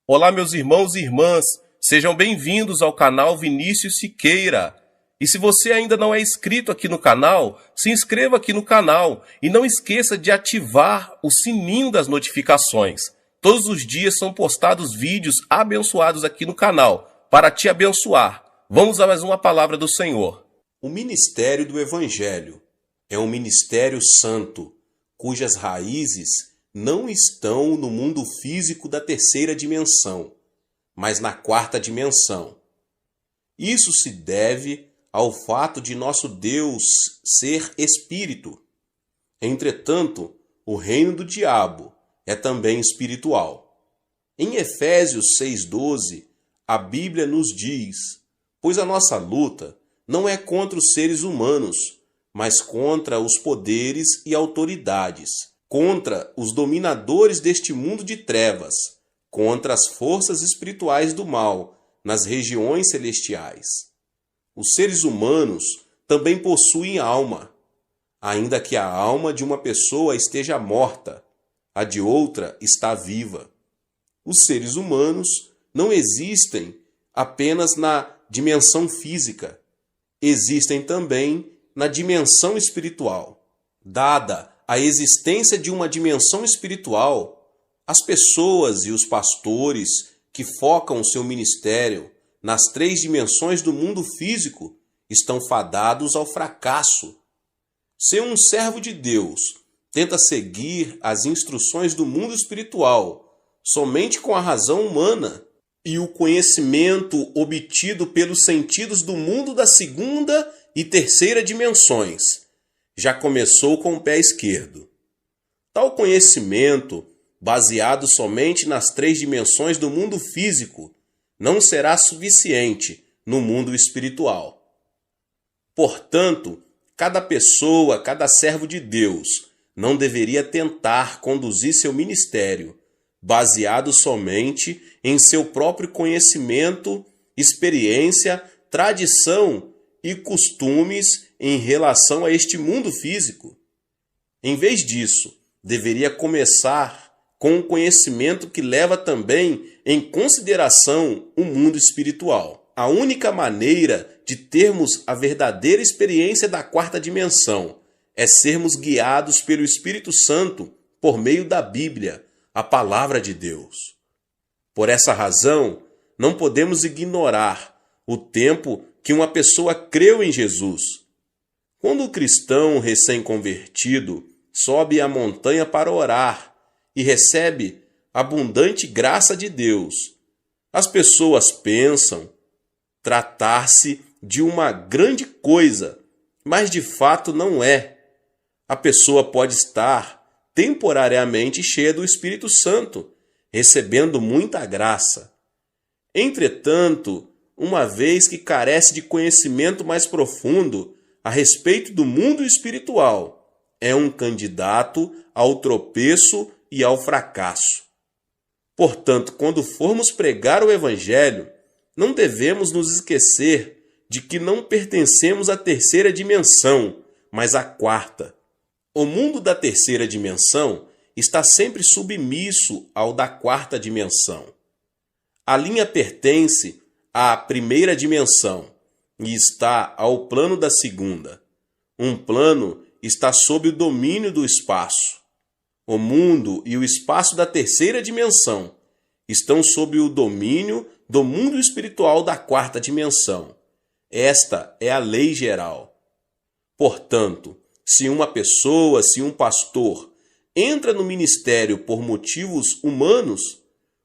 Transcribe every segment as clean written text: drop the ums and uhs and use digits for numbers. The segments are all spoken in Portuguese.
Olá, meus irmãos e irmãs, sejam bem-vindos ao canal Vinícius Siqueira. E se você ainda não é inscrito aqui no canal, se inscreva aqui no canal e não esqueça de ativar o sininho das notificações. Todos os dias são postados vídeos abençoados aqui no canal para te abençoar. Vamos a mais uma palavra do Senhor. O ministério do Evangelho é um ministério santo, cujas raízes não estão no mundo físico da terceira dimensão, mas na quarta dimensão. Isso se deve ao fato de nosso Deus ser espírito. Entretanto, o reino do diabo é também espiritual. Em Efésios 6,12, a Bíblia nos diz: pois a nossa luta não é contra os seres humanos, mas contra os poderes e autoridades, contra os dominadores deste mundo de trevas, contra as forças espirituais do mal nas regiões celestiais. Os seres humanos também possuem alma, ainda que a alma de uma pessoa esteja morta, a de outra está viva. Os seres humanos não existem apenas na dimensão física, existem também na dimensão espiritual. Dada a existência de uma dimensão espiritual, as pessoas e os pastores que focam seu ministério nas três dimensões do mundo físico estão fadados ao fracasso. Se um servo de Deus tenta seguir as instruções do mundo espiritual somente com a razão humana e o conhecimento obtido pelos sentidos do mundo da segunda e terceira dimensões, já começou com o pé esquerdo. Tal conhecimento, baseado somente nas três dimensões do mundo físico, não será suficiente no mundo espiritual. Portanto, cada pessoa, cada servo de Deus, não deveria tentar conduzir seu ministério baseado somente em seu próprio conhecimento, experiência, tradição e costumes em relação a este mundo físico. Em vez disso, deveria começar com um conhecimento que leva também em consideração o mundo espiritual. A única maneira de termos a verdadeira experiência da quarta dimensão é sermos guiados pelo Espírito Santo por meio da Bíblia, a palavra de Deus. Por essa razão, não podemos ignorar o tempo que uma pessoa creu em Jesus. Quando o cristão recém-convertido sobe a montanha para orar e recebe abundante graça de Deus, as pessoas pensam tratar-se de uma grande coisa, mas de fato não é. A pessoa pode estar temporariamente cheia do Espírito Santo, recebendo muita graça. Entretanto, uma vez que carece de conhecimento mais profundo a respeito do mundo espiritual, é um candidato ao tropeço e ao fracasso. Portanto, quando formos pregar o Evangelho, não devemos nos esquecer de que não pertencemos à terceira dimensão, mas à quarta. O mundo da terceira dimensão está sempre submisso ao da quarta dimensão. A linha pertence à primeira dimensão e está ao plano da segunda. Um plano está sob o domínio do espaço. O mundo e o espaço da terceira dimensão estão sob o domínio do mundo espiritual da quarta dimensão. Esta é a lei geral. Portanto, se uma pessoa, se um pastor, entra no ministério por motivos humanos,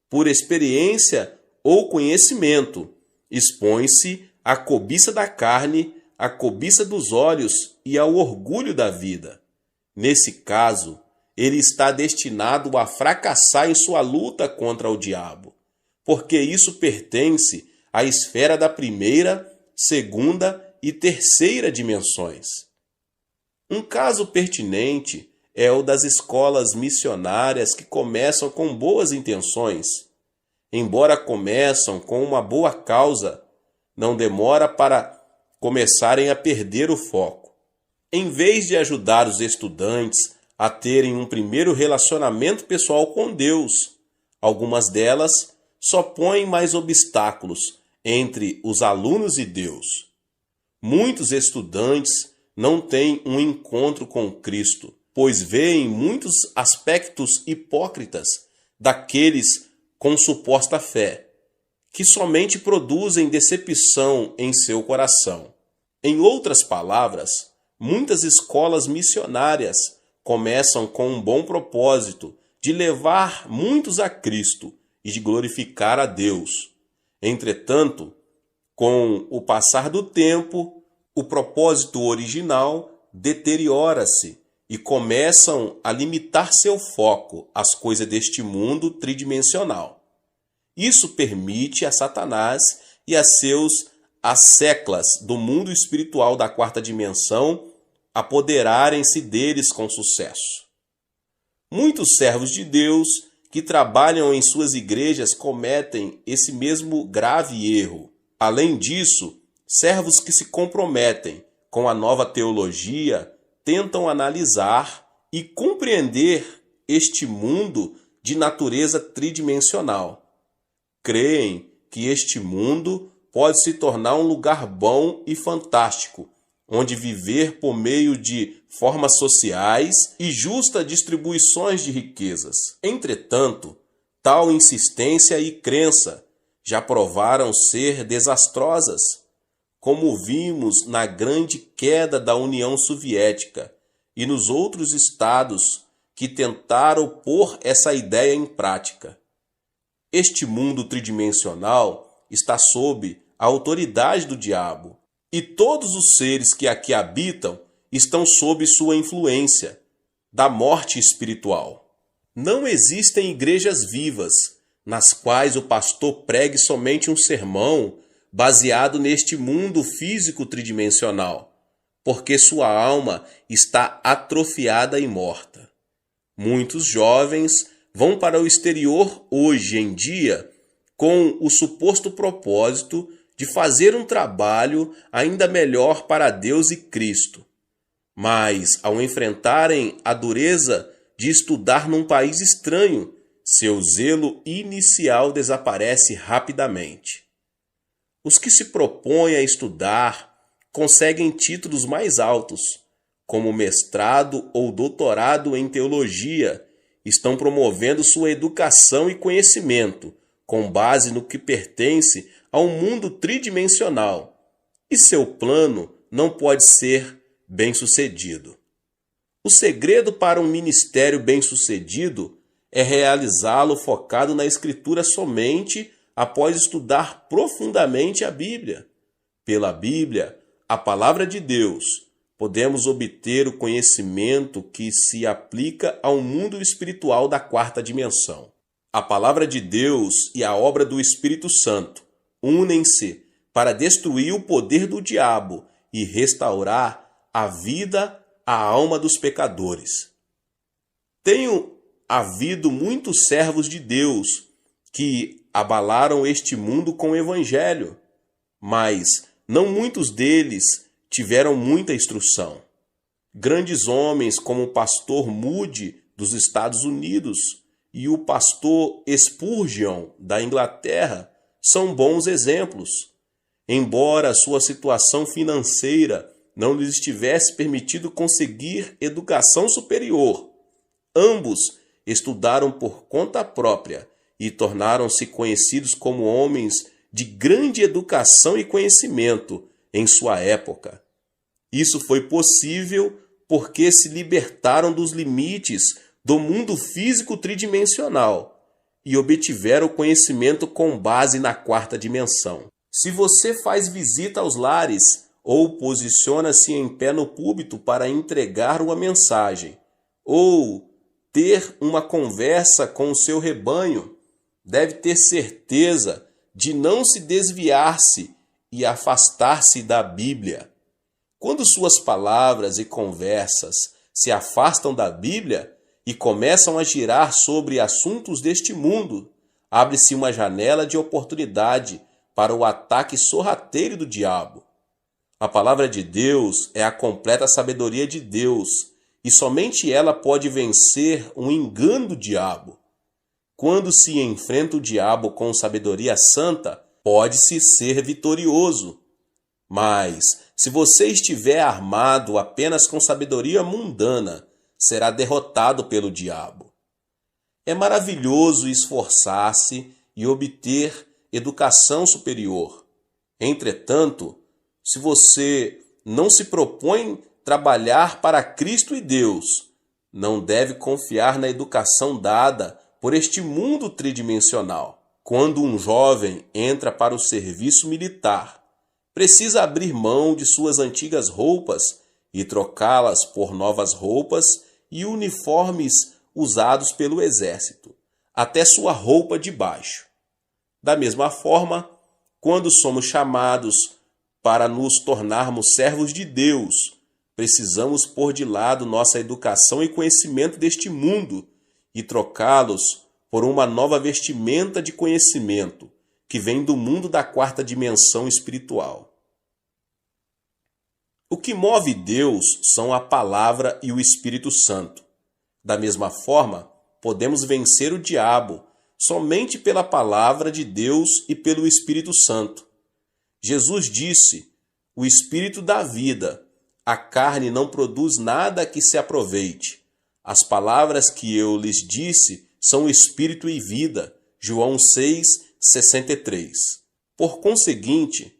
por experiência ou conhecimento, expõe-se à cobiça da carne, à cobiça dos olhos e ao orgulho da vida. Nesse caso, ele está destinado a fracassar em sua luta contra o diabo, porque isso pertence à esfera da primeira, segunda e terceira dimensões. Um caso pertinente é o das escolas missionárias que começam com boas intenções. Embora começam com uma boa causa, não demora para começarem a perder o foco. Em vez de ajudar os estudantes a terem um primeiro relacionamento pessoal com Deus, algumas delas só põe mais obstáculos entre os alunos e Deus. Muitos estudantes não têm um encontro com Cristo, pois veem muitos aspectos hipócritas daqueles com suposta fé, que somente produzem decepção em seu coração. Em outras palavras, muitas escolas missionárias começam com um bom propósito de levar muitos a Cristo e de glorificar a Deus. Entretanto, com o passar do tempo, o propósito original deteriora-se e começam a limitar seu foco às coisas deste mundo tridimensional. Isso permite a Satanás e a seus asseclas do mundo espiritual da quarta dimensão apoderarem-se deles com sucesso. Muitos servos de Deus que trabalham em suas igrejas cometem esse mesmo grave erro. Além disso, servos que se comprometem com a nova teologia tentam analisar e compreender este mundo de natureza tridimensional. Creem que este mundo pode se tornar um lugar bom e fantástico, onde viver por meio de formas sociais e justa distribuições de riquezas. Entretanto, tal insistência e crença já provaram ser desastrosas, como vimos na grande queda da União Soviética e nos outros estados que tentaram pôr essa ideia em prática. Este mundo tridimensional está sob a autoridade do diabo, e todos os seres que aqui habitam estão sob sua influência, da morte espiritual. Não existem igrejas vivas, nas quais o pastor pregue somente um sermão baseado neste mundo físico tridimensional, porque sua alma está atrofiada e morta. Muitos jovens vão para o exterior hoje em dia com o suposto propósito de fazer um trabalho ainda melhor para Deus e Cristo. Mas, ao enfrentarem a dureza de estudar num país estranho, seu zelo inicial desaparece rapidamente. Os que se propõem a estudar conseguem títulos mais altos, como mestrado ou doutorado em teologia, estão promovendo sua educação e conhecimento com base no que pertence a um mundo tridimensional, e seu plano não pode ser bem-sucedido. O segredo para um ministério bem-sucedido é realizá-lo focado na Escritura somente após estudar profundamente a Bíblia. Pela Bíblia, a palavra de Deus, podemos obter o conhecimento que se aplica ao mundo espiritual da quarta dimensão. A palavra de Deus e a obra do Espírito Santo unem-se para destruir o poder do diabo e restaurar a vida à alma dos pecadores. Tenho havido muitos servos de Deus que abalaram este mundo com o Evangelho, mas não muitos deles tiveram muita instrução. Grandes homens como o pastor Moody dos Estados Unidos e o pastor Spurgeon da Inglaterra são bons exemplos. Embora sua situação financeira não lhes tivesse permitido conseguir educação superior, ambos estudaram por conta própria e tornaram-se conhecidos como homens de grande educação e conhecimento em sua época. Isso foi possível porque se libertaram dos limites do mundo físico tridimensional e obtiveram conhecimento com base na quarta dimensão. Se você faz visita aos lares ou posiciona-se em pé no púlpito para entregar uma mensagem, ou ter uma conversa com o seu rebanho, deve ter certeza de não se desviar-se e afastar-se da Bíblia. Quando suas palavras e conversas se afastam da Bíblia e começam a girar sobre assuntos deste mundo, abre-se uma janela de oportunidade para o ataque sorrateiro do diabo. A palavra de Deus é a completa sabedoria de Deus, e somente ela pode vencer o engano do diabo. Quando se enfrenta o diabo com sabedoria santa, pode-se ser vitorioso. Mas, se você estiver armado apenas com sabedoria mundana, será derrotado pelo diabo. É maravilhoso esforçar-se e obter educação superior. Entretanto, se você não se propõe trabalhar para Cristo e Deus, não deve confiar na educação dada por este mundo tridimensional. Quando um jovem entra para o serviço militar, precisa abrir mão de suas antigas roupas e trocá-las por novas roupas e uniformes usados pelo exército, até sua roupa de baixo. Da mesma forma, quando somos chamados para nos tornarmos servos de Deus, precisamos pôr de lado nossa educação e conhecimento deste mundo e trocá-los por uma nova vestimenta de conhecimento que vem do mundo da quarta dimensão espiritual. O que move Deus são a Palavra e o Espírito Santo. Da mesma forma, podemos vencer o diabo somente pela Palavra de Deus e pelo Espírito Santo. Jesus disse: "O Espírito dá vida, a carne não produz nada que se aproveite. As palavras que eu lhes disse são espírito e vida." João 6:63. Por conseguinte,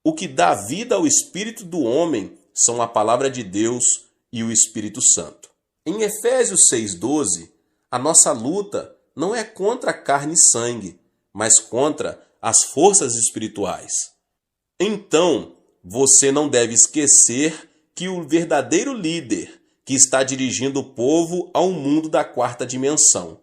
o que dá vida ao espírito do homem são a palavra de Deus e o Espírito Santo. Em Efésios 6:12, a nossa luta não é contra a carne e sangue, mas contra as forças espirituais. Então, você não deve esquecer que o verdadeiro líder que está dirigindo o povo ao mundo da quarta dimensão.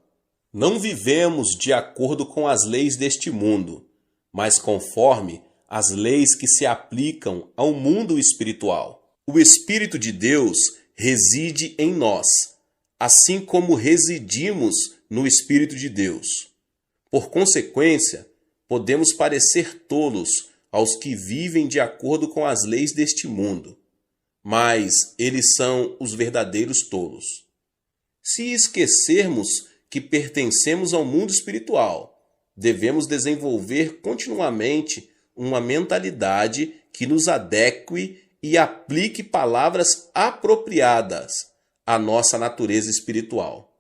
Não vivemos de acordo com as leis deste mundo, mas conforme as leis que se aplicam ao mundo espiritual. O Espírito de Deus reside em nós, assim como residimos no Espírito de Deus. Por consequência, podemos parecer tolos aos que vivem de acordo com as leis deste mundo, mas eles são os verdadeiros tolos. Se esquecermos que pertencemos ao mundo espiritual, devemos desenvolver continuamente uma mentalidade que nos adeque e aplique palavras apropriadas à nossa natureza espiritual.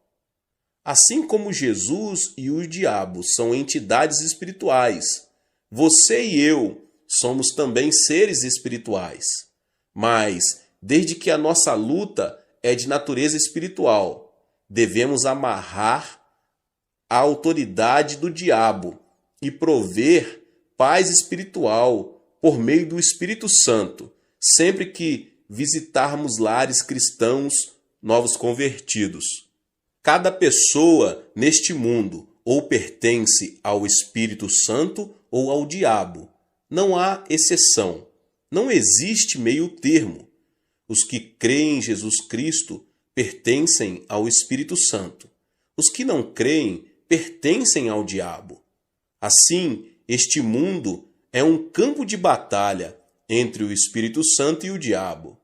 Assim como Jesus e o diabo são entidades espirituais, você e eu somos também seres espirituais. Mas, desde que a nossa luta é de natureza espiritual, devemos amarrar a autoridade do diabo e prover paz espiritual por meio do Espírito Santo, sempre que visitarmos lares cristãos novos convertidos. Cada pessoa neste mundo ou pertence ao Espírito Santo ou ao diabo. Não há exceção. Não existe meio termo. Os que creem em Jesus Cristo pertencem ao Espírito Santo. Os que não creem pertencem ao diabo. Assim, este mundo é um campo de batalha entre o Espírito Santo e o diabo.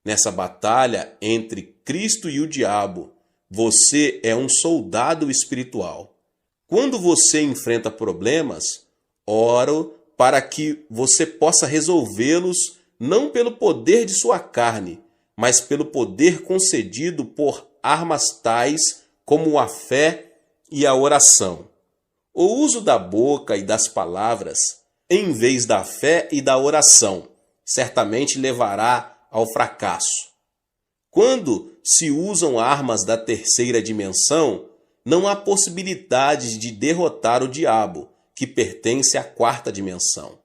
Nessa batalha entre Cristo e o diabo, você é um soldado espiritual. Quando você enfrenta problemas, oro para que você possa resolvê-los não pelo poder de sua carne, mas pelo poder concedido por armas tais como a fé e a oração. O uso da boca e das palavras, em vez da fé e da oração, certamente levará ao fracasso. Quando se usam armas da terceira dimensão, não há possibilidade de derrotar o diabo, que pertence à quarta dimensão.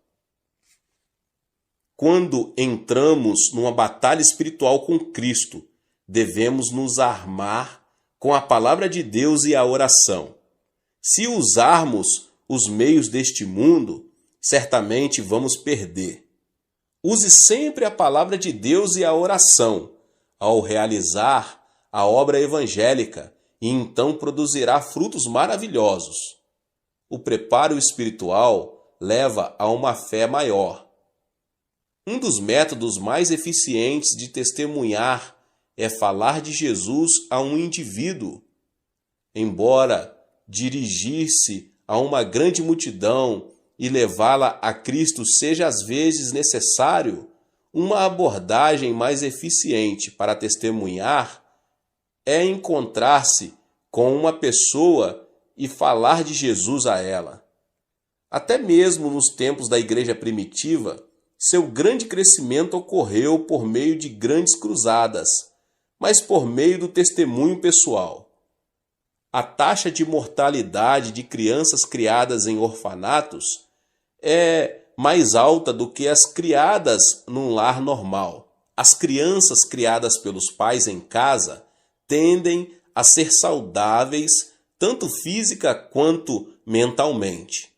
Quando entramos numa batalha espiritual com Cristo, devemos nos armar com a palavra de Deus e a oração. Se usarmos os meios deste mundo, certamente vamos perder. Use sempre a palavra de Deus e a oração ao realizar a obra evangélica e então produzirá frutos maravilhosos. O preparo espiritual leva a uma fé maior. Um dos métodos mais eficientes de testemunhar é falar de Jesus a um indivíduo. Embora dirigir-se a uma grande multidão e levá-la a Cristo seja às vezes necessário, uma abordagem mais eficiente para testemunhar é encontrar-se com uma pessoa e falar de Jesus a ela. Até mesmo nos tempos da igreja primitiva, seu grande crescimento ocorreu por meio de grandes cruzadas, mas por meio do testemunho pessoal. A taxa de mortalidade de crianças criadas em orfanatos é mais alta do que as criadas num lar normal. As crianças criadas pelos pais em casa tendem a ser saudáveis tanto física quanto mentalmente.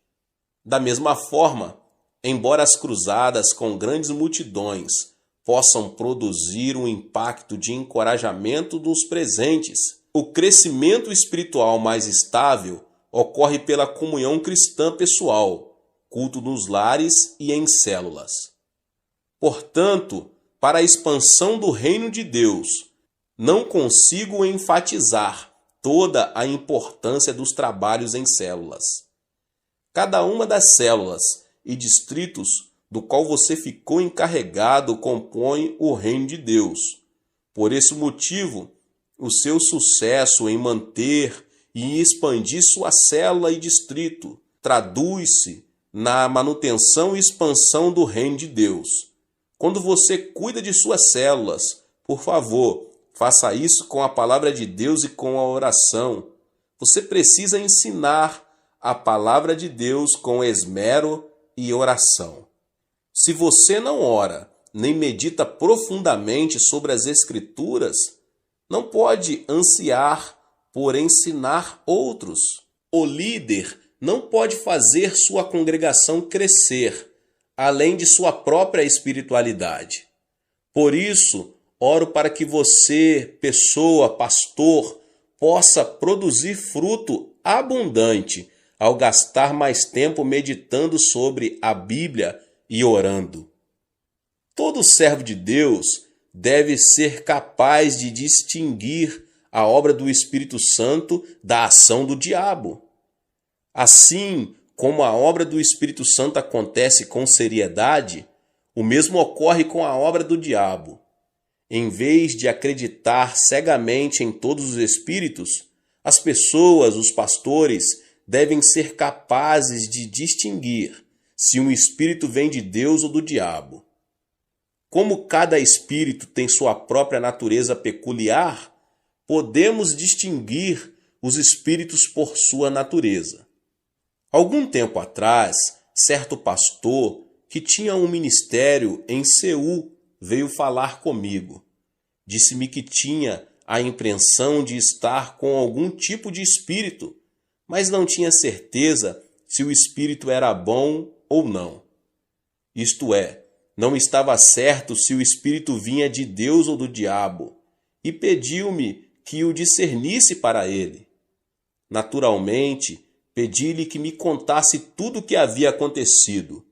Da mesma forma, embora as cruzadas com grandes multidões possam produzir um impacto de encorajamento dos presentes, o crescimento espiritual mais estável ocorre pela comunhão cristã pessoal, culto nos lares e em células. Portanto, para a expansão do reino de Deus, não consigo enfatizar toda a importância dos trabalhos em células. Cada uma das células e distritos do qual você ficou encarregado compõe o reino de Deus. Por esse motivo, o seu sucesso em manter e expandir sua célula e distrito traduz-se na manutenção e expansão do reino de Deus. Quando você cuida de suas células, por favor, faça isso com a palavra de Deus e com a oração. Você precisa ensinar a palavra de Deus com esmero e oração. Se você não ora, nem medita profundamente sobre as Escrituras, não pode ansiar por ensinar outros. O líder não pode fazer sua congregação crescer, além de sua própria espiritualidade. Por isso, oro para que você, pessoa, pastor, possa produzir fruto abundante ao gastar mais tempo meditando sobre a Bíblia e orando. Todo servo de Deus deve ser capaz de distinguir a obra do Espírito Santo da ação do diabo. Assim como a obra do Espírito Santo acontece com seriedade, o mesmo ocorre com a obra do diabo. Em vez de acreditar cegamente em todos os espíritos, as pessoas, os pastores, devem ser capazes de distinguir se um espírito vem de Deus ou do diabo. Como cada espírito tem sua própria natureza peculiar, podemos distinguir os espíritos por sua natureza. Algum tempo atrás, certo pastor que tinha um ministério em Seul veio falar comigo. Disse-me que tinha a impressão de estar com algum tipo de espírito, mas não tinha certeza se o espírito era bom ou não. Isto é, não estava certo se o espírito vinha de Deus ou do diabo, e pediu-me que o discernisse para ele. Naturalmente, pedi-lhe que me contasse tudo o que havia acontecido.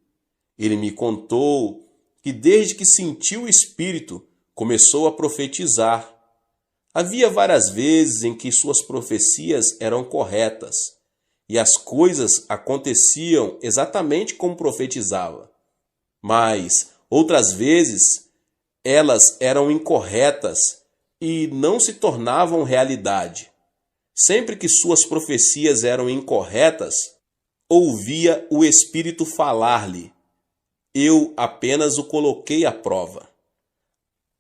Ele me contou que desde que sentiu o espírito, começou a profetizar. Havia várias vezes em que suas profecias eram corretas, e as coisas aconteciam exatamente como profetizava. Mas, outras vezes, elas eram incorretas e não se tornavam realidade. Sempre que suas profecias eram incorretas, ouvia o Espírito falar-lhe. Eu apenas o coloquei à prova.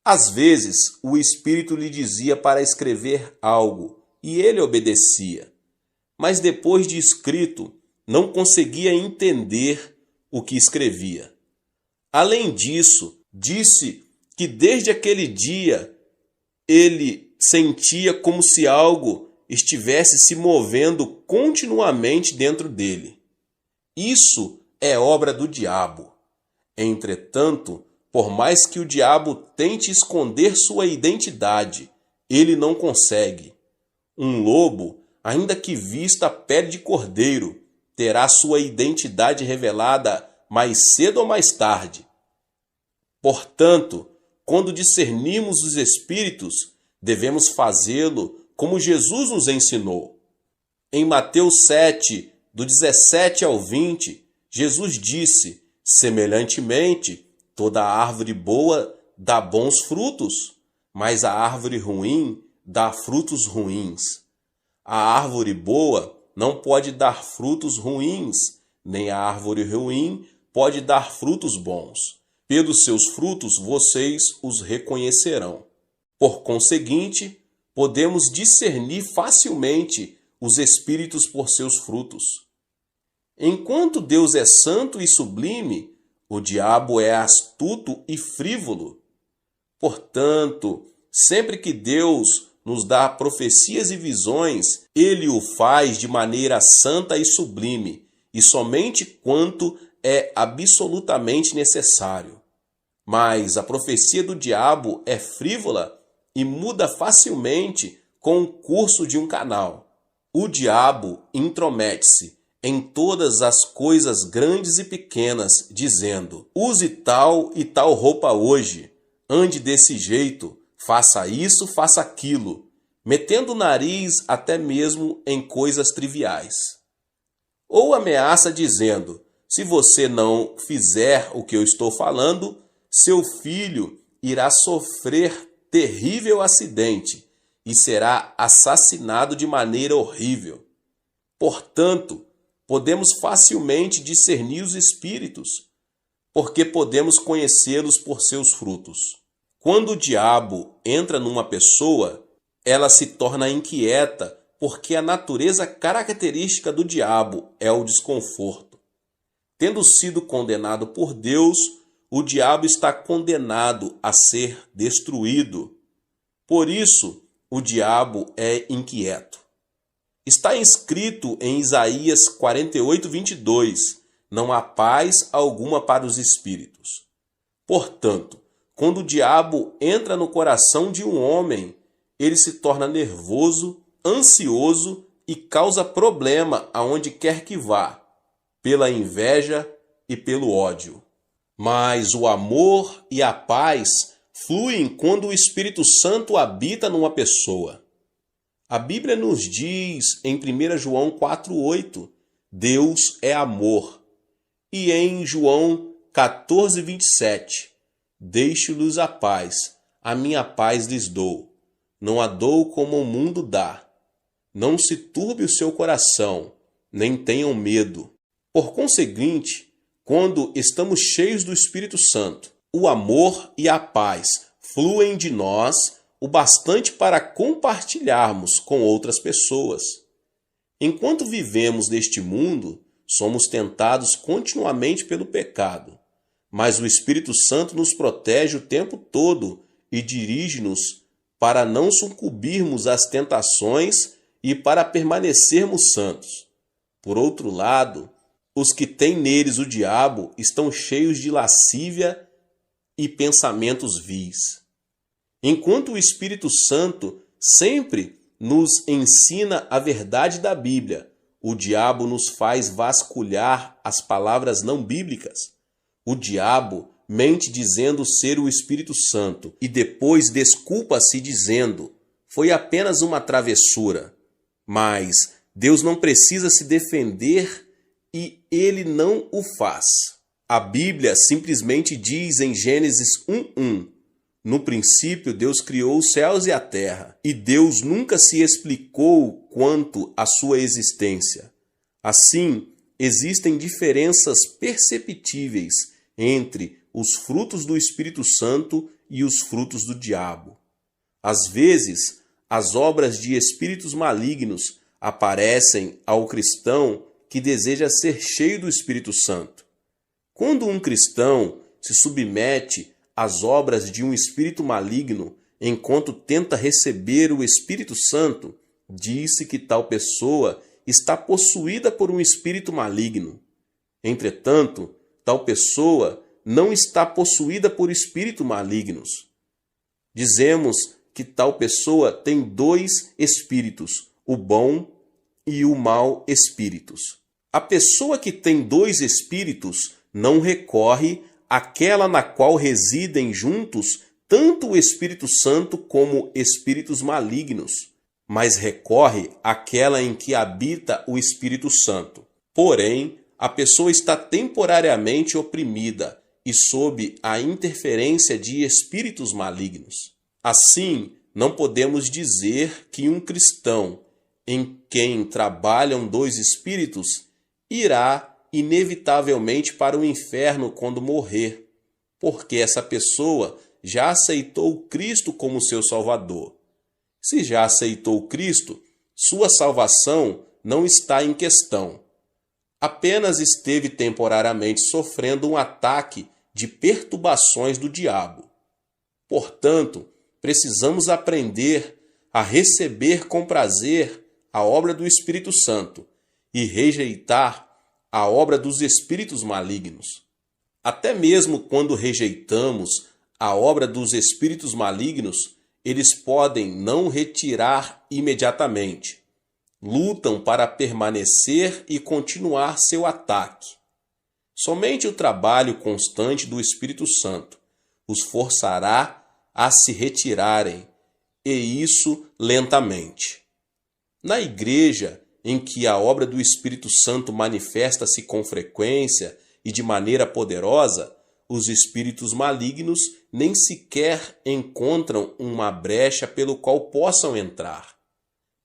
Às vezes, o Espírito lhe dizia para escrever algo, e ele obedecia. Mas depois de escrito, não conseguia entender o que escrevia. Além disso, disse que desde aquele dia ele sentia como se algo estivesse se movendo continuamente dentro dele. Isso é obra do diabo. Entretanto, por mais que o diabo tente esconder sua identidade, ele não consegue. Um lobo, ainda que vista a pele de cordeiro, terá sua identidade revelada mais cedo ou mais tarde. Portanto, quando discernimos os espíritos, devemos fazê-lo como Jesus nos ensinou. Em Mateus 7, do 17 ao 20, Jesus disse: semelhantemente, toda árvore boa dá bons frutos, mas a árvore ruim dá frutos ruins. A árvore boa não pode dar frutos ruins, nem a árvore ruim pode dar frutos bons. Pelos seus frutos vocês os reconhecerão. Por conseguinte, podemos discernir facilmente os espíritos por seus frutos. Enquanto Deus é santo e sublime, o diabo é astuto e frívolo. Portanto, sempre que Deus nos dá profecias e visões, ele o faz de maneira santa e sublime, e somente quanto é absolutamente necessário. Mas a profecia do diabo é frívola e muda facilmente com o curso de um canal. O diabo intromete-se em todas as coisas grandes e pequenas, dizendo: use tal e tal roupa hoje, ande desse jeito, faça isso, faça aquilo, metendo o nariz até mesmo em coisas triviais. Ou ameaça dizendo: se você não fizer o que eu estou falando, seu filho irá sofrer terrível acidente e será assassinado de maneira horrível. Portanto, podemos facilmente discernir os espíritos, porque podemos conhecê-los por seus frutos. Quando o diabo entra numa pessoa, ela se torna inquieta, porque a natureza característica do diabo é o desconforto. Tendo sido condenado por Deus, o diabo está condenado a ser destruído. Por isso, o diabo é inquieto. Está escrito em Isaías 48, 22, não há paz alguma para os espíritos. Portanto, quando o diabo entra no coração de um homem, ele se torna nervoso, ansioso e causa problema aonde quer que vá, pela inveja e pelo ódio. Mas o amor e a paz fluem quando o Espírito Santo habita numa pessoa. A Bíblia nos diz em 1 João 4,8, Deus é amor. E em João 14, 27, deixo-lhes a paz, a minha paz lhes dou. Não a dou como o mundo dá. Não se turbe o seu coração, nem tenham medo. Por conseguinte, quando estamos cheios do Espírito Santo, o amor e a paz fluem de nós o bastante para compartilharmos com outras pessoas. Enquanto vivemos neste mundo, somos tentados continuamente pelo pecado, mas o Espírito Santo nos protege o tempo todo e dirige-nos para não sucumbirmos às tentações e para permanecermos santos. Por outro lado, os que têm neles o diabo estão cheios de lascívia e pensamentos vis. Enquanto o Espírito Santo sempre nos ensina a verdade da Bíblia, o diabo nos faz vasculhar as palavras não bíblicas. O diabo mente dizendo ser o Espírito Santo e depois desculpa-se dizendo: foi apenas uma travessura. Mas Deus não precisa se defender e ele não o faz. A Bíblia simplesmente diz em Gênesis 1:1: no princípio Deus criou os céus e a terra, e Deus nunca se explicou quanto à sua existência. Assim, existem diferenças perceptíveis entre os frutos do Espírito Santo e os frutos do diabo. Às vezes, as obras de espíritos malignos aparecem ao cristão que deseja ser cheio do Espírito Santo. Quando um cristão se submete às obras de um espírito maligno enquanto tenta receber o Espírito Santo, diz-se que tal pessoa está possuída por um espírito maligno. Entretanto, tal pessoa não está possuída por espíritos malignos. Dizemos que tal pessoa tem dois espíritos, o bom e o mau espíritos. A pessoa que tem dois espíritos não recorre àquela na qual residem juntos tanto o Espírito Santo como espíritos malignos, mas recorre àquela em que habita o Espírito Santo. Porém, a pessoa está temporariamente oprimida e sob a interferência de espíritos malignos. Assim, não podemos dizer que um cristão em quem trabalham dois espíritos irá inevitavelmente para o inferno quando morrer, porque essa pessoa já aceitou Cristo como seu Salvador. Se já aceitou Cristo, sua salvação não está em questão. Apenas esteve temporariamente sofrendo um ataque de perturbações do diabo. Portanto, precisamos aprender a receber com prazer a obra do Espírito Santo e rejeitar a obra dos espíritos malignos. Até mesmo quando rejeitamos a obra dos espíritos malignos, eles podem não retirar imediatamente. Lutam para permanecer e continuar seu ataque. Somente o trabalho constante do Espírito Santo os forçará a se retirarem, e isso lentamente. Na igreja em que a obra do Espírito Santo manifesta-se com frequência e de maneira poderosa, os espíritos malignos nem sequer encontram uma brecha pelo qual possam entrar.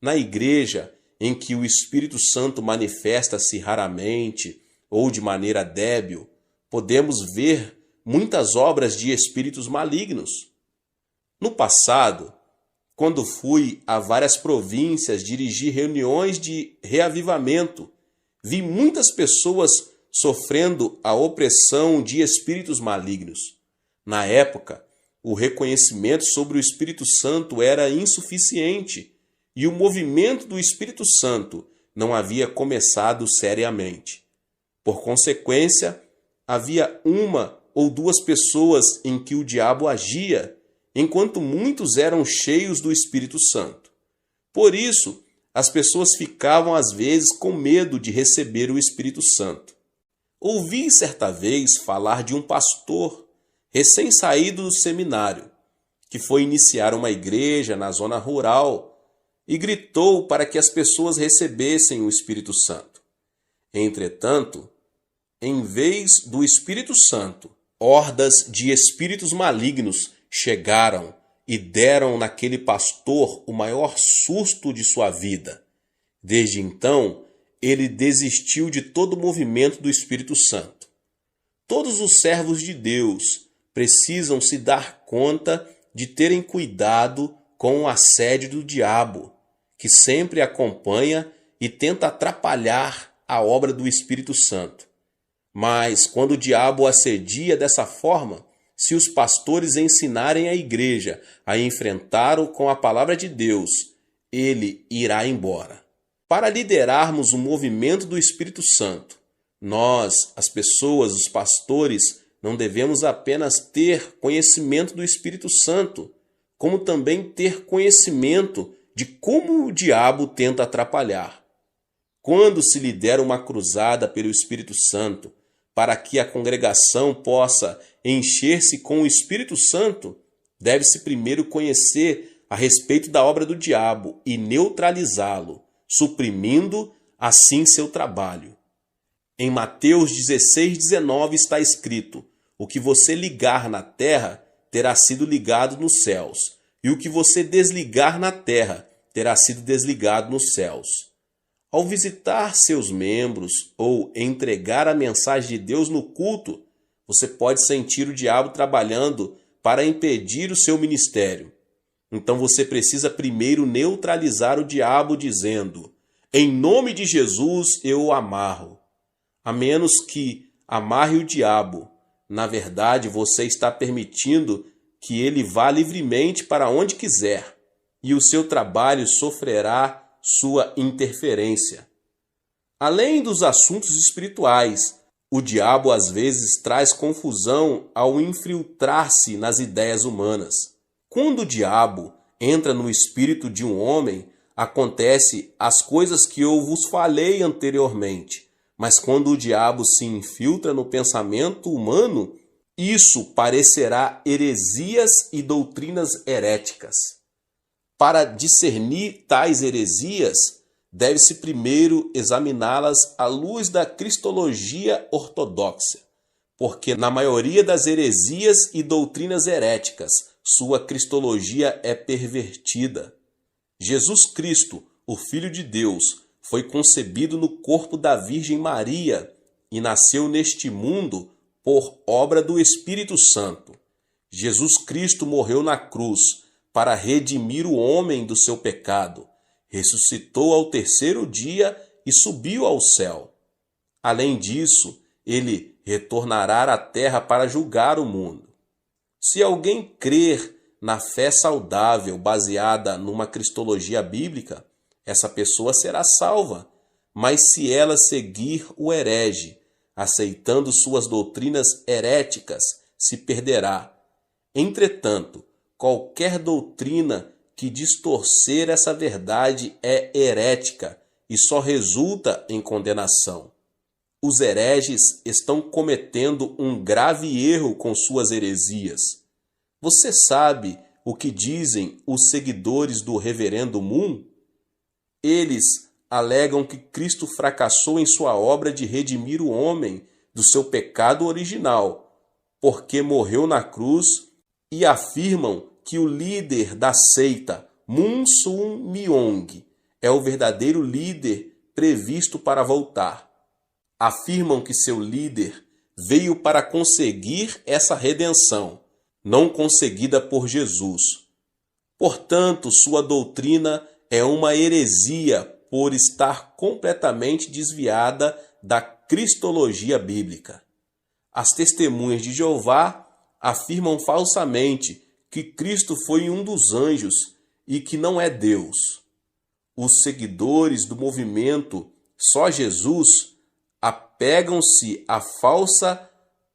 Na igreja em que o Espírito Santo manifesta-se raramente ou de maneira débil, podemos ver muitas obras de espíritos malignos. No passado, quando fui a várias províncias dirigir reuniões de reavivamento, vi muitas pessoas sofrendo a opressão de espíritos malignos. Na época, o reconhecimento sobre o Espírito Santo era insuficiente e o movimento do Espírito Santo não havia começado seriamente. Por consequência, havia uma ou duas pessoas em que o diabo agia, enquanto muitos eram cheios do Espírito Santo. Por isso, as pessoas ficavam às vezes com medo de receber o Espírito Santo. Ouvi certa vez falar de um pastor recém-saído do seminário, que foi iniciar uma igreja na zona rural e gritou para que as pessoas recebessem o Espírito Santo. Entretanto, em vez do Espírito Santo, hordas de espíritos malignos chegaram e deram naquele pastor o maior susto de sua vida. Desde então, ele desistiu de todo o movimento do Espírito Santo. Todos os servos de Deus precisam se dar conta de terem cuidado com o assédio do diabo, que sempre acompanha e tenta atrapalhar a obra do Espírito Santo. Mas quando o diabo assedia dessa forma, se os pastores ensinarem a igreja a enfrentá-lo com a palavra de Deus, ele irá embora. Para liderarmos o movimento do Espírito Santo, nós, as pessoas, os pastores, não devemos apenas ter conhecimento do Espírito Santo, como também ter conhecimento de como o diabo tenta atrapalhar. Quando se lidera uma cruzada pelo Espírito Santo, para que a congregação possa encher-se com o Espírito Santo, deve-se primeiro conhecer a respeito da obra do diabo e neutralizá-lo, suprimindo assim seu trabalho. Em Mateus 16:19 está escrito: o que você ligar na terra terá sido ligado nos céus, e o que você desligar na terra terá sido desligado nos céus. Ao visitar seus membros ou entregar a mensagem de Deus no culto, você pode sentir o diabo trabalhando para impedir o seu ministério. Então você precisa primeiro neutralizar o diabo dizendo: em nome de Jesus eu o amarro. A menos que amarre o diabo, na verdade você está permitindo que ele vá livremente para onde quiser, e o seu trabalho sofrerá sua interferência. Além dos assuntos espirituais, o diabo às vezes traz confusão ao infiltrar-se nas ideias humanas. Quando o diabo entra no espírito de um homem, acontece as coisas que eu vos falei anteriormente. Mas quando o diabo se infiltra no pensamento humano, isso parecerá heresias e doutrinas heréticas. Para discernir tais heresias, deve-se primeiro examiná-las à luz da cristologia ortodoxa, porque na maioria das heresias e doutrinas heréticas, sua cristologia é pervertida. Jesus Cristo, o Filho de Deus, foi concebido no corpo da Virgem Maria e nasceu neste mundo por obra do Espírito Santo. Jesus Cristo morreu na cruz para redimir o homem do seu pecado, ressuscitou ao terceiro dia e subiu ao céu. Além disso, ele retornará à terra para julgar o mundo. Se alguém crer na fé saudável baseada numa cristologia bíblica, essa pessoa será salva, mas se ela seguir o herege, aceitando suas doutrinas heréticas, se perderá. Entretanto, qualquer doutrina que distorcer essa verdade é herética e só resulta em condenação. Os hereges estão cometendo um grave erro com suas heresias. Você sabe o que dizem os seguidores do Reverendo Moon? Eles alegam que Cristo fracassou em sua obra de redimir o homem do seu pecado original, porque morreu na cruz, e afirmam que o líder da seita, Moon Sun Myung, é o verdadeiro líder previsto para voltar. Afirmam que seu líder veio para conseguir essa redenção, não conseguida por Jesus. Portanto, sua doutrina é uma heresia por estar completamente desviada da cristologia bíblica. As testemunhas de Jeová afirmam falsamente que Cristo foi um dos anjos e que não é Deus. Os seguidores do movimento Só Jesus apegam-se à falsa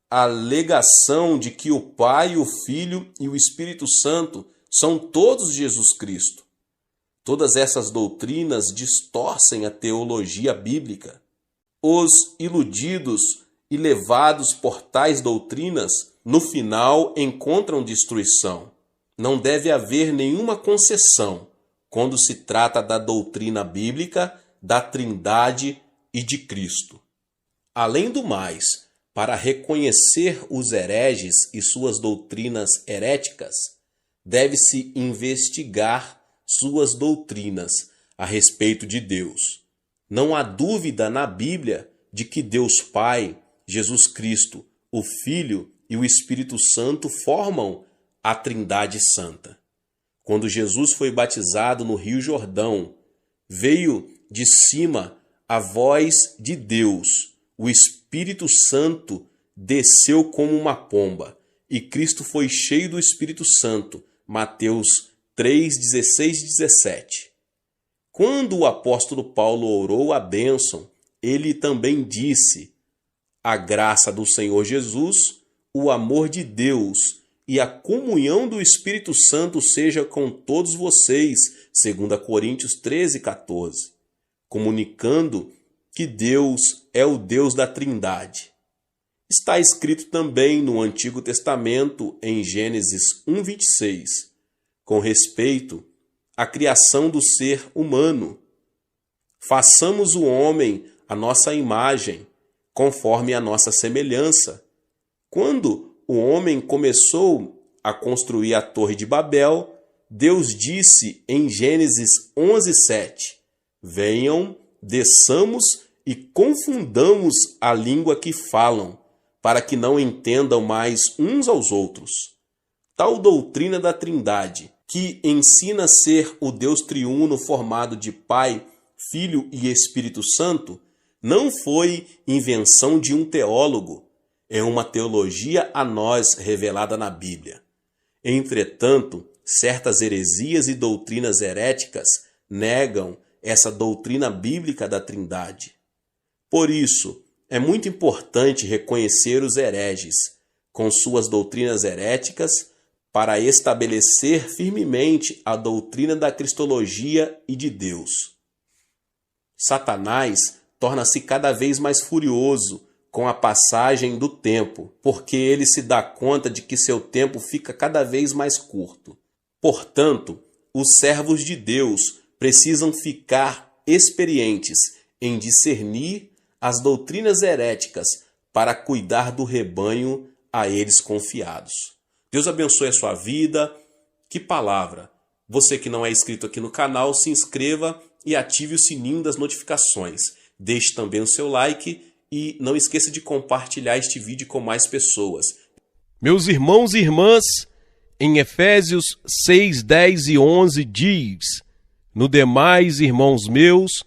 alegação de que o Pai, o Filho e o Espírito Santo são todos Jesus Cristo. Todas essas doutrinas distorcem a teologia bíblica. Os iludidos e levados por tais doutrinas, no final encontram destruição. Não deve haver nenhuma concessão quando se trata da doutrina bíblica, da Trindade e de Cristo. Além do mais, para reconhecer os hereges e suas doutrinas heréticas, deve-se investigar suas doutrinas a respeito de Deus. Não há dúvida na Bíblia de que Deus Pai, Jesus Cristo, o Filho e o Espírito Santo formam a Trindade Santa. Quando Jesus foi batizado no Rio Jordão, veio de cima a voz de Deus. O Espírito Santo desceu como uma pomba e Cristo foi cheio do Espírito Santo. Mateus 3, 16 e 17. Quando o apóstolo Paulo orou a bênção, ele também disse: a graça do Senhor Jesus, o amor de Deus e a comunhão do Espírito Santo seja com todos vocês, 2 Coríntios 13, 14, comunicando que Deus é o Deus da Trindade. Está escrito também no Antigo Testamento, em Gênesis 1, 26, com respeito à criação do ser humano. Façamos o homem à nossa imagem, conforme a nossa semelhança. Quando o homem começou a construir a Torre de Babel, Deus disse em Gênesis 11, 7, venham, desçamos e confundamos a língua que falam, para que não entendam mais uns aos outros. Tal doutrina da Trindade, que ensina ser o Deus triuno formado de Pai, Filho e Espírito Santo, não foi invenção de um teólogo, é uma teologia a nós revelada na Bíblia. Entretanto, certas heresias e doutrinas heréticas negam essa doutrina bíblica da Trindade. Por isso, é muito importante reconhecer os hereges, com suas doutrinas heréticas, para estabelecer firmemente a doutrina da cristologia e de Deus. Satanás torna-se cada vez mais furioso com a passagem do tempo, porque ele se dá conta de que seu tempo fica cada vez mais curto. Portanto, os servos de Deus precisam ficar experientes em discernir as doutrinas heréticas para cuidar do rebanho a eles confiados. Deus abençoe a sua vida. Que palavra! Você que não é inscrito aqui no canal, se inscreva e ative o sininho das notificações. Deixe também o seu like e não esqueça de compartilhar este vídeo com mais pessoas. Meus irmãos e irmãs, em Efésios 6, 10 e 11 diz: No demais, irmãos meus,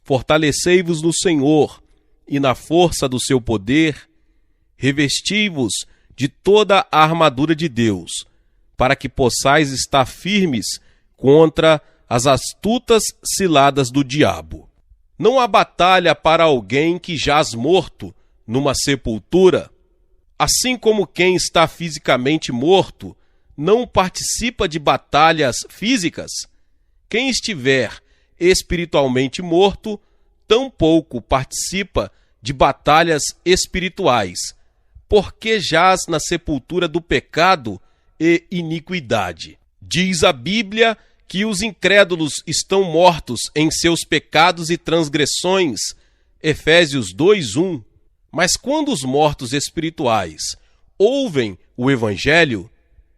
fortalecei-vos no Senhor e na força do seu poder, revesti-vos de toda a armadura de Deus, para que possais estar firmes contra as astutas ciladas do diabo. Não há batalha para alguém que jaz morto numa sepultura. Assim como quem está fisicamente morto não participa de batalhas físicas, quem estiver espiritualmente morto tampouco participa de batalhas espirituais, porque jaz na sepultura do pecado e iniquidade. Diz a Bíblia que os incrédulos estão mortos em seus pecados e transgressões, Efésios 2:1. Mas quando os mortos espirituais ouvem o Evangelho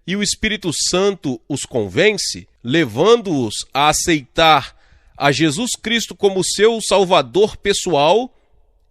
e o Espírito Santo os convence, levando-os a aceitar a Jesus Cristo como seu Salvador pessoal,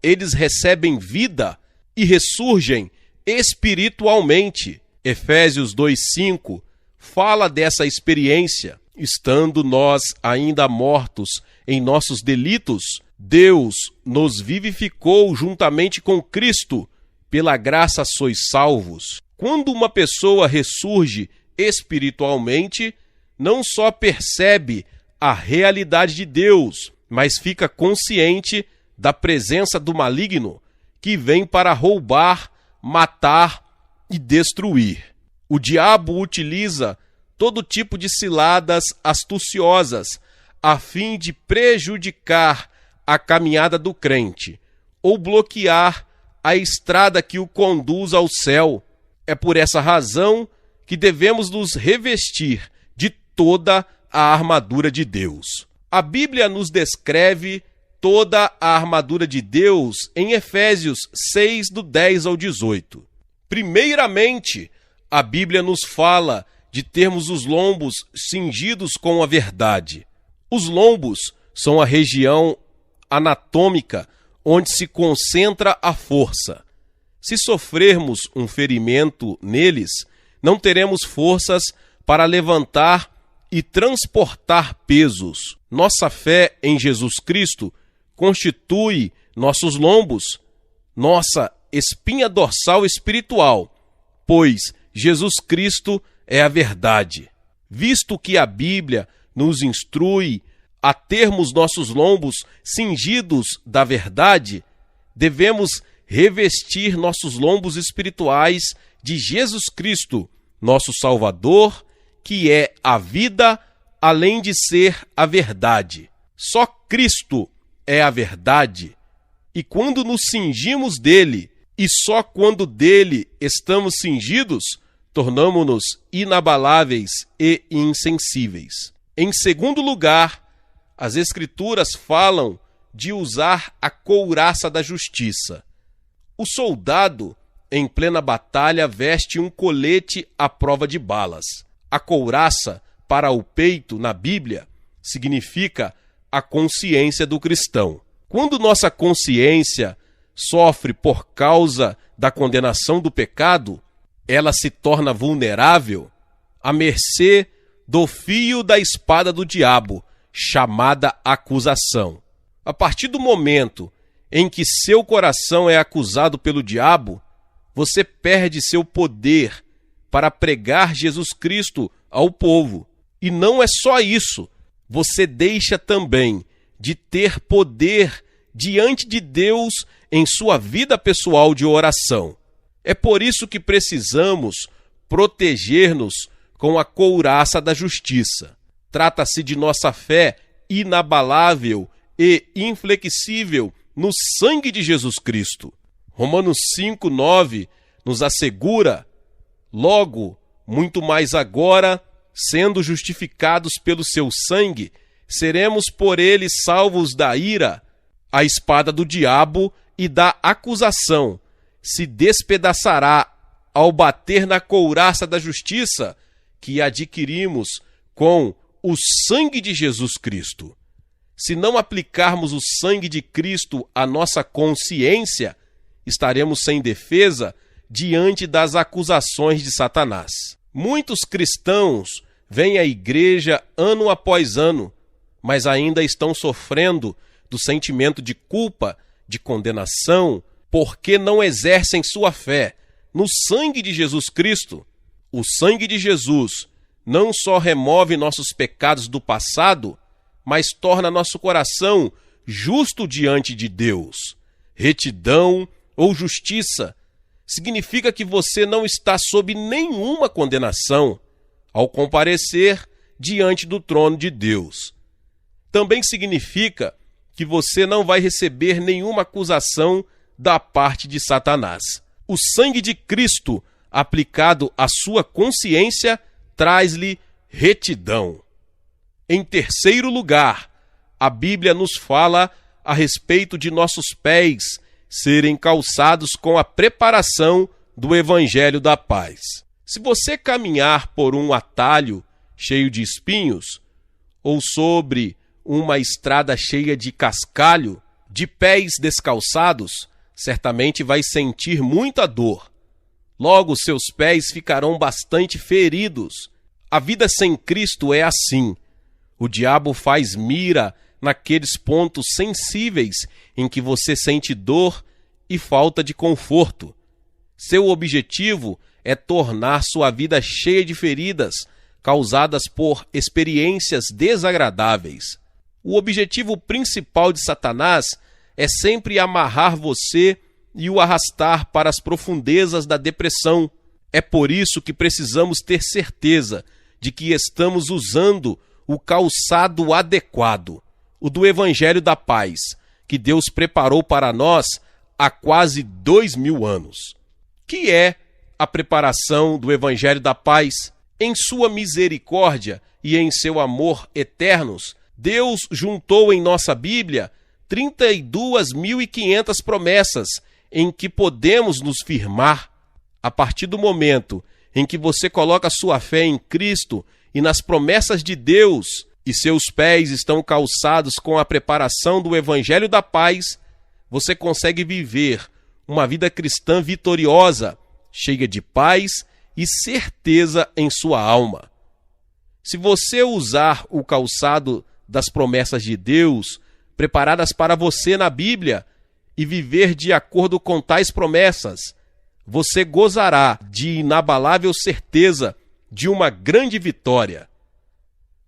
eles recebem vida e ressurgem espiritualmente. Efésios 2:5 fala dessa experiência. Estando nós ainda mortos em nossos delitos, Deus nos vivificou juntamente com Cristo. Pela graça sois salvos. Quando uma pessoa ressurge espiritualmente, não só percebe a realidade de Deus, mas fica consciente da presença do maligno que vem para roubar, matar e destruir. O diabo utiliza todo tipo de ciladas astuciosas a fim de prejudicar a caminhada do crente ou bloquear a estrada que o conduz ao céu. É por essa razão que devemos nos revestir de toda a armadura de Deus. A Bíblia nos descreve toda a armadura de Deus em Efésios 6, do 10 ao 18. Primeiramente, a Bíblia nos fala de termos os lombos cingidos com a verdade. Os lombos são a região anatômica onde se concentra a força. Se sofrermos um ferimento neles, não teremos forças para levantar e transportar pesos. Nossa fé em Jesus Cristo constitui nossos lombos, nossa espinha dorsal espiritual, pois Jesus Cristo é a verdade. Visto que a Bíblia nos instrui a termos nossos lombos cingidos da verdade, devemos revestir nossos lombos espirituais de Jesus Cristo, nosso Salvador, que é a vida, além de ser a verdade. Só Cristo é a verdade, e quando nos cingimos dele, e só quando dele estamos cingidos, tornamo-nos inabaláveis e insensíveis. Em segundo lugar, as Escrituras falam de usar a couraça da justiça. O soldado, em plena batalha, veste um colete à prova de balas. A couraça, para o peito, na Bíblia, significa a consciência do cristão. Quando nossa consciência sofre por causa da condenação do pecado, ela se torna vulnerável à mercê do fio da espada do diabo, chamada acusação. A partir do momento em que seu coração é acusado pelo diabo, você perde seu poder para pregar Jesus Cristo ao povo. E não é só isso, você deixa também de ter poder diante de Deus em sua vida pessoal de oração. É por isso que precisamos proteger-nos com a couraça da justiça. Trata-se de nossa fé inabalável e inflexível no sangue de Jesus Cristo. Romanos 5:9 nos assegura: logo, muito mais agora, sendo justificados pelo seu sangue, seremos por ele salvos da ira. A espada do diabo e da acusação se despedaçará ao bater na couraça da justiça que adquirimos com o sangue de Jesus Cristo. Se não aplicarmos o sangue de Cristo à nossa consciência, estaremos sem defesa diante das acusações de Satanás. Muitos cristãos vêm à igreja ano após ano, mas ainda estão sofrendo do sentimento de culpa, de condenação, porque não exercem sua fé no sangue de Jesus Cristo. O sangue de Jesus não só remove nossos pecados do passado, mas torna nosso coração justo diante de Deus. Retidão ou justiça significa que você não está sob nenhuma condenação ao comparecer diante do trono de Deus. Também significa que você não vai receber nenhuma acusação da parte de Satanás. O sangue de Cristo aplicado à sua consciência traz-lhe retidão. Em terceiro lugar, a Bíblia nos fala a respeito de nossos pés serem calçados com a preparação do Evangelho da Paz. Se você caminhar por um atalho cheio de espinhos, ou sobre uma estrada cheia de cascalho, de pés descalçados, certamente vai sentir muita dor. Logo, seus pés ficarão bastante feridos. A vida sem Cristo é assim. O diabo faz mira naqueles pontos sensíveis em que você sente dor e falta de conforto. Seu objetivo é tornar sua vida cheia de feridas causadas por experiências desagradáveis. O objetivo principal de Satanás é sempre amarrar você e o arrastar para as profundezas da depressão. É por isso que precisamos ter certeza de que estamos usando o calçado adequado, o do Evangelho da Paz, que Deus preparou para nós há quase 2000 anos. Que é a preparação do Evangelho da Paz? Em sua misericórdia e em seu amor eternos, Deus juntou em nossa Bíblia 32.500 promessas em que podemos nos firmar. A partir do momento em que você coloca sua fé em Cristo e nas promessas de Deus, e seus pés estão calçados com a preparação do Evangelho da Paz, você consegue viver uma vida cristã vitoriosa, cheia de paz e certeza em sua alma. Se você usar o calçado das promessas de Deus, preparadas para você na Bíblia, e viver de acordo com tais promessas, você gozará de inabalável certeza de uma grande vitória.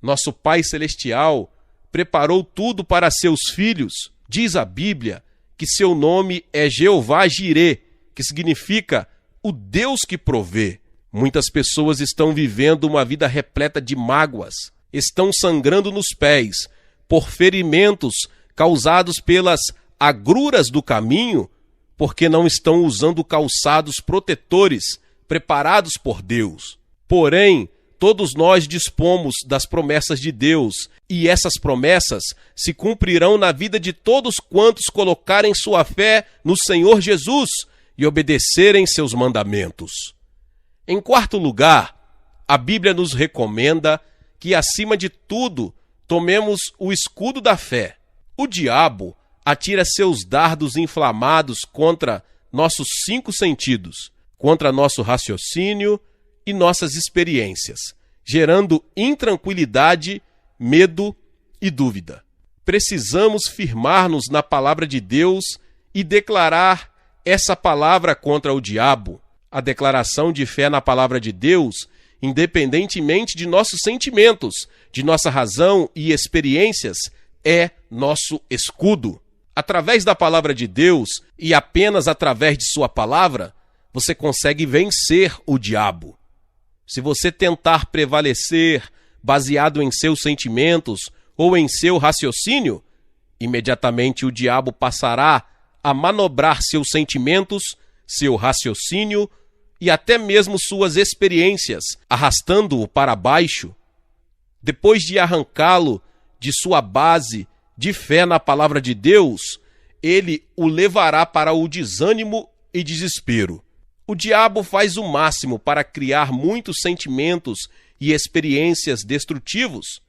Nosso Pai Celestial preparou tudo para seus filhos. Diz a Bíblia que seu nome é Jeová Jirê, que significa o Deus que provê. Muitas pessoas estão vivendo uma vida repleta de mágoas, estão sangrando nos pés por ferimentos causados pelas agruras do caminho, porque não estão usando calçados protetores preparados por Deus. Porém, todos nós dispomos das promessas de Deus, e essas promessas se cumprirão na vida de todos quantos colocarem sua fé no Senhor Jesus e obedecerem seus mandamentos. Em quarto lugar, a Bíblia nos recomenda que, acima de tudo, tomemos o escudo da fé. O diabo atira seus dardos inflamados contra nossos 5 sentidos, contra nosso raciocínio e nossas experiências, gerando intranquilidade, medo e dúvida. Precisamos firmar-nos na palavra de Deus e declarar essa palavra contra o diabo. A declaração de fé na palavra de Deus, independentemente de nossos sentimentos, de nossa razão e experiências, é nosso escudo. Através da palavra de Deus e apenas através de sua palavra, você consegue vencer o diabo. Se você tentar prevalecer baseado em seus sentimentos ou em seu raciocínio, imediatamente o diabo passará a manobrar seus sentimentos, seu raciocínio e até mesmo suas experiências, arrastando-o para baixo. Depois de arrancá-lo de sua base de fé na palavra de Deus, ele o levará para o desânimo e desespero. O diabo faz o máximo para criar muitos sentimentos e experiências destrutivos.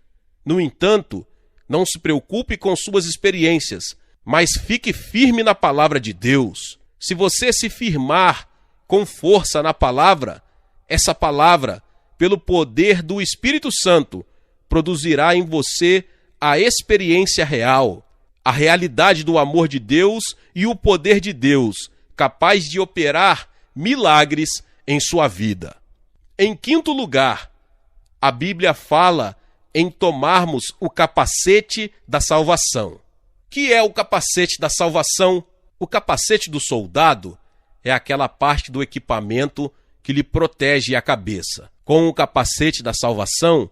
No entanto, não se preocupe com suas experiências, mas fique firme na palavra de Deus. Se você se firmar com força na palavra, essa palavra, pelo poder do Espírito Santo, produzirá em você a experiência real, a realidade do amor de Deus e o poder de Deus, capaz de operar milagres em sua vida. Em quinto lugar, a Bíblia fala em tomarmos o capacete da salvação. O que é o capacete da salvação? O capacete do soldado é aquela parte do equipamento que lhe protege a cabeça. Com o capacete da salvação,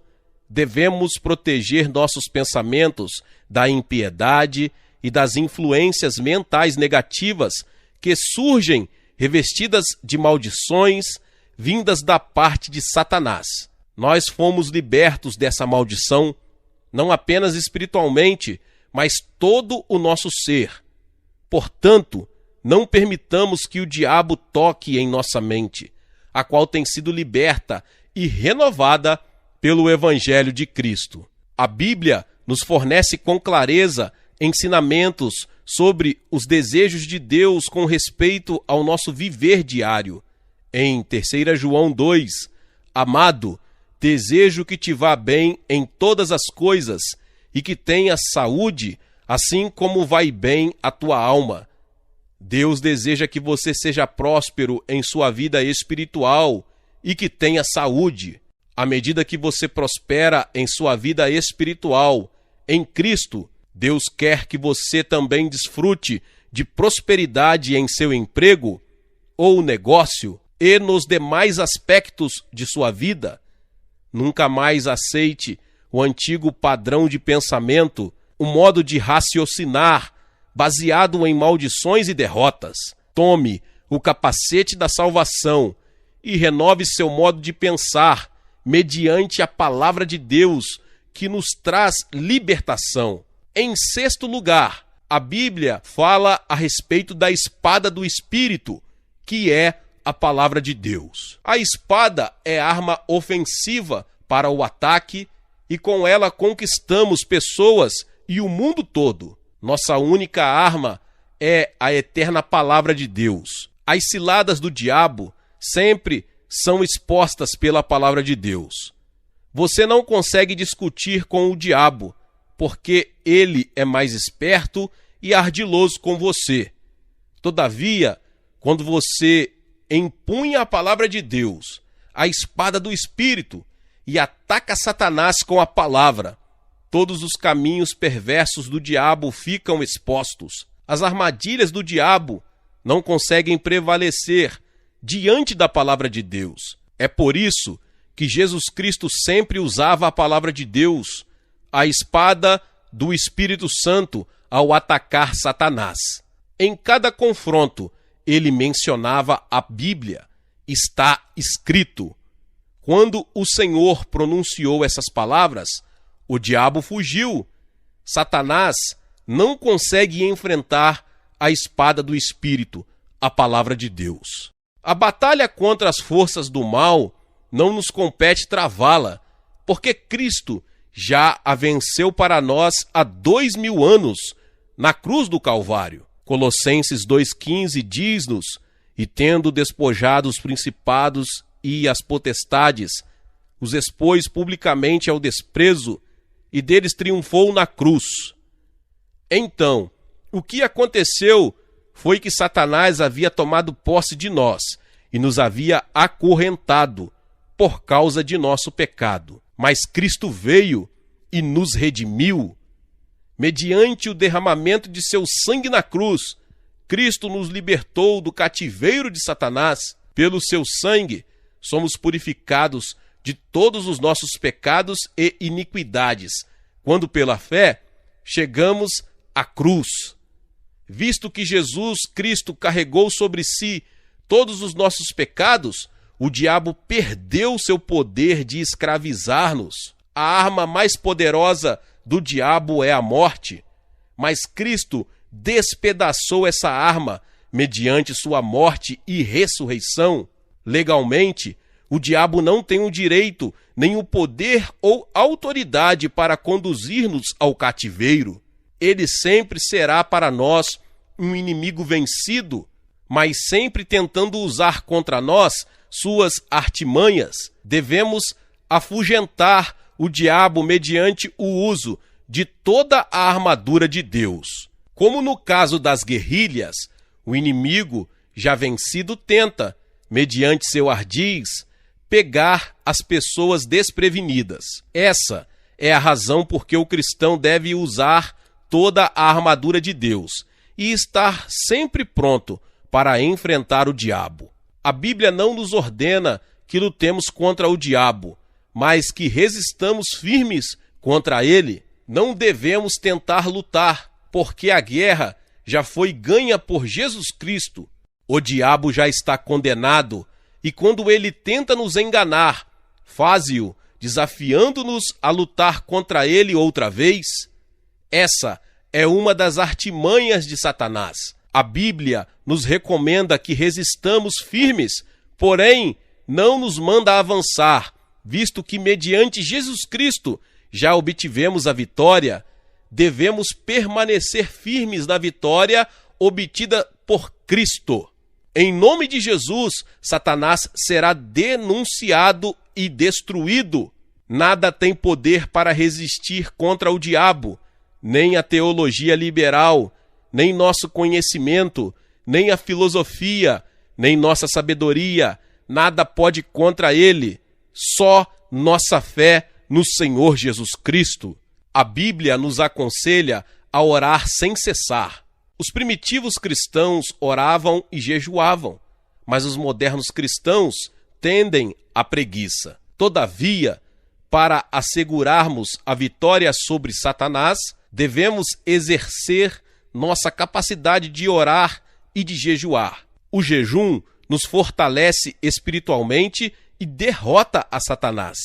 devemos proteger nossos pensamentos da impiedade e das influências mentais negativas que surgem revestidas de maldições vindas da parte de Satanás. Nós fomos libertos dessa maldição, não apenas espiritualmente, mas todo o nosso ser. Portanto, não permitamos que o diabo toque em nossa mente, a qual tem sido liberta e renovada pelo Evangelho de Cristo. A Bíblia nos fornece com clareza ensinamentos sobre os desejos de Deus com respeito ao nosso viver diário. Em 3 João 2, amado, desejo que te vá bem em todas as coisas e que tenhas saúde, assim como vai bem a tua alma. Deus deseja que você seja próspero em sua vida espiritual e que tenha saúde. À medida que você prospera em sua vida espiritual, em Cristo, Deus quer que você também desfrute de prosperidade em seu emprego ou negócio e nos demais aspectos de sua vida. Nunca mais aceite o antigo padrão de pensamento, o modo de raciocinar baseado em maldições e derrotas. Tome o capacete da salvação e renove seu modo de pensar mediante a palavra de Deus, que nos traz libertação. Em sexto lugar, a Bíblia fala a respeito da espada do Espírito, que é a palavra de Deus. A espada é arma ofensiva para o ataque e com ela conquistamos pessoas e o mundo todo. Nossa única arma é a eterna palavra de Deus. As ciladas do diabo sempre são expostas pela palavra de Deus. Você não consegue discutir com o diabo, porque ele é mais esperto e ardiloso com você. Todavia, quando você empunha a palavra de Deus, a espada do Espírito, e ataca Satanás com a palavra, todos os caminhos perversos do diabo ficam expostos. As armadilhas do diabo não conseguem prevalecer diante da palavra de Deus. É por isso que Jesus Cristo sempre usava a palavra de Deus, a espada do Espírito Santo, ao atacar Satanás. Em cada confronto, ele mencionava a Bíblia. Está escrito. Quando o Senhor pronunciou essas palavras, o diabo fugiu. Satanás não consegue enfrentar a espada do Espírito, a palavra de Deus. A batalha contra as forças do mal não nos compete travá-la, porque Cristo já a venceu para nós há 2000 anos na cruz do Calvário. Colossenses 2,15 diz-nos: e tendo despojado os principados e as potestades, os expôs publicamente ao desprezo, e deles triunfou na cruz. Então, o que aconteceu foi que Satanás havia tomado posse de nós e nos havia acorrentado por causa de nosso pecado. Mas Cristo veio e nos redimiu. Mediante o derramamento de seu sangue na cruz, Cristo nos libertou do cativeiro de Satanás. Pelo seu sangue, somos purificados de todos os nossos pecados e iniquidades, quando pela fé chegamos à cruz. Visto que Jesus Cristo carregou sobre si todos os nossos pecados, o diabo perdeu seu poder de escravizar-nos. a arma mais poderosa do diabo é a morte, mas Cristo despedaçou essa arma mediante sua morte e ressurreição. Legalmente, o diabo não tem o direito, nem o poder ou autoridade para conduzir-nos ao cativeiro. Ele sempre será para nós um inimigo vencido, mas sempre tentando usar contra nós suas artimanhas. Devemos afugentar o diabo mediante o uso de toda a armadura de Deus. Como no caso das guerrilhas, o inimigo já vencido tenta, mediante seu ardis, pegar as pessoas desprevenidas. Essa é a razão por que o cristão deve usar toda a armadura de Deus e estar sempre pronto para enfrentar o diabo. A Bíblia não nos ordena que lutemos contra o diabo, mas que resistamos firmes contra ele. Não devemos tentar lutar, porque a guerra já foi ganha por Jesus Cristo. O diabo já está condenado, e quando ele tenta nos enganar, faze-o desafiando-nos a lutar contra ele outra vez. Essa é uma das artimanhas de Satanás. A Bíblia nos recomenda que resistamos firmes, porém não nos manda avançar, visto que mediante Jesus Cristo já obtivemos a vitória. Devemos permanecer firmes na vitória obtida por Cristo. Em nome de Jesus, Satanás será denunciado e destruído. Nada tem poder para resistir contra o diabo, nem a teologia liberal, nem nosso conhecimento, nem a filosofia, nem nossa sabedoria. Nada pode contra ele, só nossa fé no Senhor Jesus Cristo. A Bíblia nos aconselha a orar sem cessar. Os primitivos cristãos oravam e jejuavam, mas os modernos cristãos tendem à preguiça. Todavia, para assegurarmos a vitória sobre Satanás, devemos exercer nossa capacidade de orar e de jejuar. O jejum nos fortalece espiritualmente e derrota a Satanás.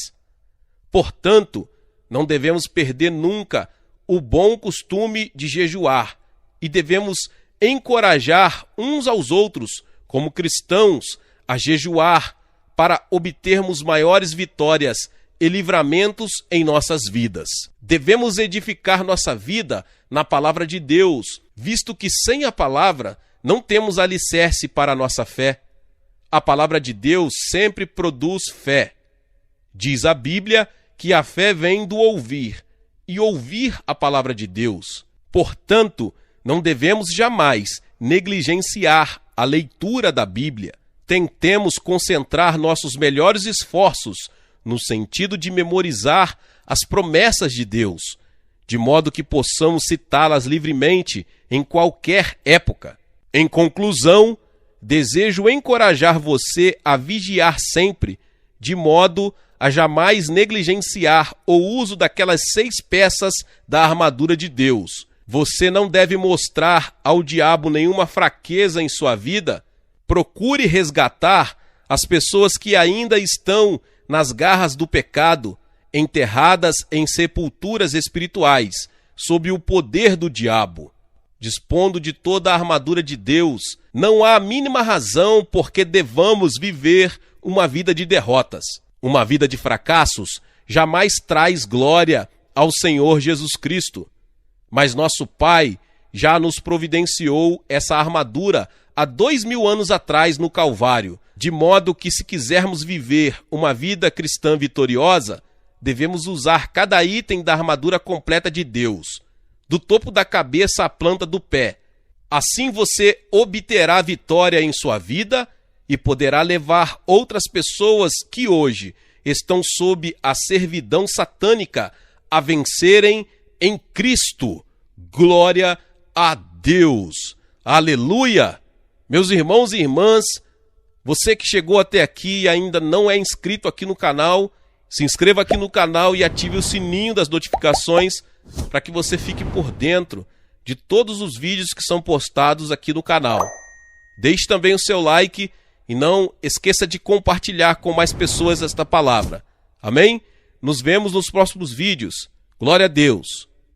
Portanto, não devemos perder nunca o bom costume de jejuar e devemos encorajar uns aos outros, como cristãos, a jejuar para obtermos maiores vitórias e livramentos em nossas vidas. Devemos edificar nossa vida na palavra de Deus, visto que sem a palavra não temos alicerce para a nossa fé. A palavra de Deus sempre produz fé. Diz a Bíblia que a fé vem do ouvir, e ouvir a palavra de Deus. Portanto, não devemos jamais negligenciar a leitura da Bíblia. Tentemos concentrar nossos melhores esforços no sentido de memorizar as promessas de Deus, de modo que possamos citá-las livremente em qualquer época. Em conclusão, desejo encorajar você a vigiar sempre, de modo a jamais negligenciar o uso daquelas 6 peças da armadura de Deus. Você não deve mostrar ao diabo nenhuma fraqueza em sua vida. Procure resgatar as pessoas que ainda estão nas garras do pecado, enterradas em sepulturas espirituais, sob o poder do diabo. Dispondo de toda a armadura de Deus, não há a mínima razão por que devamos viver uma vida de derrotas. Uma vida de fracassos jamais traz glória ao Senhor Jesus Cristo. Mas nosso Pai já nos providenciou essa armadura há 2000 anos atrás no Calvário, de modo que, se quisermos viver uma vida cristã vitoriosa, devemos usar cada item da armadura completa de Deus, do topo da cabeça à planta do pé. Assim você obterá vitória em sua vida e poderá levar outras pessoas que hoje estão sob a servidão satânica a vencerem em Cristo. Glória a Deus! Aleluia! Meus irmãos e irmãs, você que chegou até aqui e ainda não é inscrito aqui no canal, se inscreva aqui no canal e ative o sininho das notificações para que você fique por dentro de todos os vídeos que são postados aqui no canal. Deixe também o seu like e não esqueça de compartilhar com mais pessoas esta palavra. Amém? Nos vemos nos próximos vídeos. Glória a Deus!